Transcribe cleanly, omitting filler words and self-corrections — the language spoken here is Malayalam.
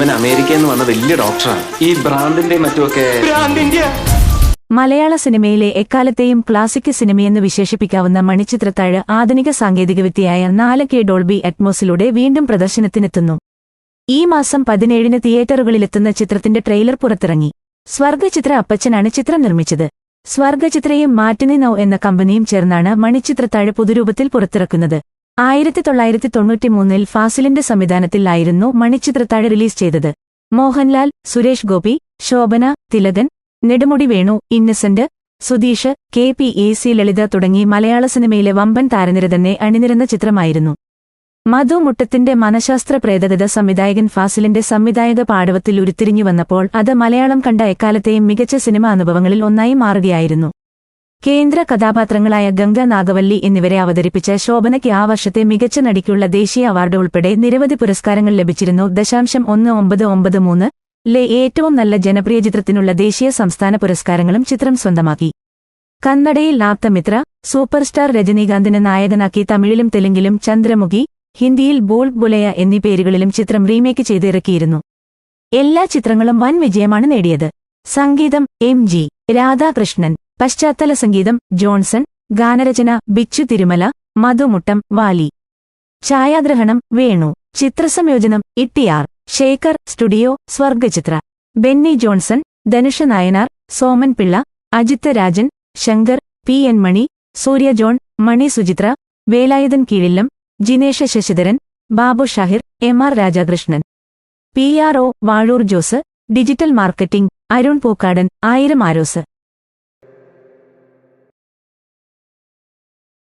അവൻ അമേരിക്കയിൽ നിന്ന് വന്ന വലിയ ഡോക്ടറാണ്. ഈ ഭ്രാന്തിന്റെ മറ്റുമൊക്കെ മലയാള സിനിമയിലെ എക്കാലത്തെയും ക്ലാസിക് സിനിമയെന്ന് വിശേഷിപ്പിക്കാവുന്ന മണിച്ചിത്രത്താഴ് ആധുനിക സാങ്കേതികവിദ്യയായ 4K ഡോൾബി അറ്റ്മോസിലൂടെ വീണ്ടും പ്രദർശനത്തിനെത്തുന്നു. ഈ മാസം 17-ന് തിയേറ്ററുകളിലെത്തുന്ന ചിത്രത്തിന്റെ ട്രെയിലർ പുറത്തിറങ്ങി. സ്വർഗചിത്ര അപ്പച്ചനാണ് ചിത്രം നിർമ്മിച്ചത്. സ്വർഗചിത്രയും മാറ്റിനി നൗ എന്ന കമ്പനിയും ചേർന്നാണ് മണിച്ചിത്രത്താഴ് പുതുരൂപത്തിൽ പുറത്തിറക്കുന്നത്. 1993-ൽ ഫാസിലിന്റെ സംവിധാനത്തിലായിരുന്നു മണിച്ചിത്രത്താഴ് റിലീസ് ചെയ്തത്. മോഹൻലാൽ, സുരേഷ് ഗോപി, ശോഭന, തിലകൻ, നെടുമുടി വേണു, ഇന്നസെന്റ്, സുധീഷ്, KPAC ലളിത തുടങ്ങി മലയാള സിനിമയിലെ വമ്പൻ താരനിര തന്നെ അണിനിരന്ന ചിത്രമായിരുന്നു. മധു മുട്ടത്തിന്റെ മനഃശാസ്ത്ര പ്രേതകഥ സംവിധായകൻ ഫാസിലിന്റെ സംവിധായക പാടവത്തിൽ ഉരുത്തിരിഞ്ഞു വന്നപ്പോൾ അത് മലയാളം കണ്ട എക്കാലത്തെയും മികച്ച സിനിമാ അനുഭവങ്ങളിൽ ഒന്നായി മാറുകയായിരുന്നു. കേന്ദ്ര കഥാപാത്രങ്ങളായ ഗംഗ, നാഗവല്ലി എന്നിവരെ അവതരിപ്പിച്ച ശോഭനയ്ക്ക് ആ വർഷത്തെ മികച്ച നടിക്കുള്ള ദേശീയ അവാർഡ് ഉൾപ്പെടെ നിരവധി പുരസ്കാരങ്ങൾ ലഭിച്ചിരുന്നു. 1993 ലെ ഏറ്റവും നല്ല ജനപ്രിയ ചിത്രത്തിനുള്ള ദേശീയ സംസ്ഥാന പുരസ്കാരങ്ങളും ചിത്രം സ്വന്തമാക്കി. കന്നഡയിൽ ആപ്തമിത്ര, സൂപ്പർസ്റ്റാർ രജനീകാന്തിനെ നായകനാക്കി തമിഴിലും തെലുങ്കിലും ചന്ദ്രമുഖി, ഹിന്ദിയിൽ ബോൾ ബുലയ എന്നീ പേരുകളിലും ചിത്രം റീമേക്ക് ചെയ്തിറക്കിയിരുന്നു. എല്ലാ ചിത്രങ്ങളും വൻ വിജയമാണ് നേടിയത്. സംഗീതം MG രാധാകൃഷ്ണൻ, പശ്ചാത്തല സംഗീതം ജോൺസൺ, ഗാനരചന ബിച്ചു തിരുമല, മധുമുട്ടം, വാലി. ഛായാഗ്രഹണം വേണു. ചിത്രസംയോജനം ITR Sekhar, studio Swargachitra. Benny Johnson, Dhanusha Nayanar, Soman Pillai, Ajith Rajan, Shankar, PN Mani, Surya John, Mani Suchitra, Velayudhan Keezhillam, Jinesh Sasidharan, Babu Shahir, MR Rajakrishnan. PRO Vazhoor Jose. Digital marketing Arun Pookkadan, 1000 arrows.